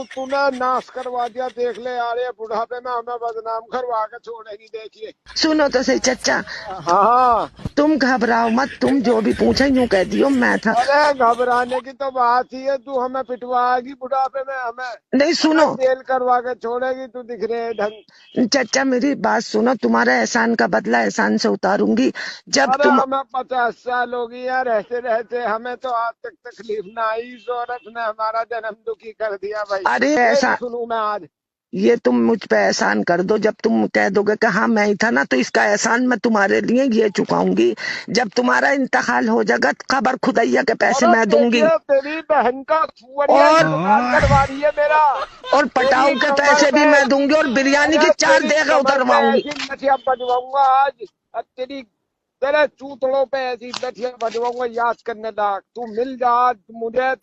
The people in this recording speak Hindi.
तूने नाश करवा दिया। देख ले यार, ये बुढ़ापे में हमें बदनाम करवा के छोड़ेगी। देखिए सुनो तो सही चचा, हाँ। तुम घबराओ मत, तुम जो भी पूछे यूं कह दियो मैं था। अरे घबराने की तो बात ही है, तू हमें पिटवाएगी बुढ़ापे में, हमें नहीं हमें सुनो जेल करवा के छोड़ेगी। तू दिख रहे है ढंग। चचा, मेरी बात सुनो, तुम्हारा एहसान का बदला एहसान से उतारूंगी। जब अरे तुम, हमें 50 साल हो गई यार रहते रहते, हमें तो आज तक तकलीफ ना आई। इस औरत ने हमारा जन्म दुखी कर दिया भाई। अरे तेरी ऐसा, सुनूं मैं आज। ये तुम मुझ पे एहसान कर दो, जब तुम कह दोगे कि हाँ मैं ही था ना, तो इसका एहसान मैं तुम्हारे लिए ये चुकाऊंगी। जब तुम्हारा इंतकाल हो जाएगा, खबर खुदैया के पैसे और मैं दूंगी। देखिए तेरी बहन का सुअरिया और इंतकाल करवा रही है मेरा। पटाऊ तेरी के कमर पैसे पे भी मैं ऐसी, दूंगी, और बिरयानी की अरे 4 तेरी देगा कमर पे उतरवाऊंगी। ऐसी लठिया बजवाऊंगा आज। और तेरी, तेरे चूतड़ों पे ऐसी लठिया बजवाऊंगा, याद करने लायक। तू मिल जा आज मुझे।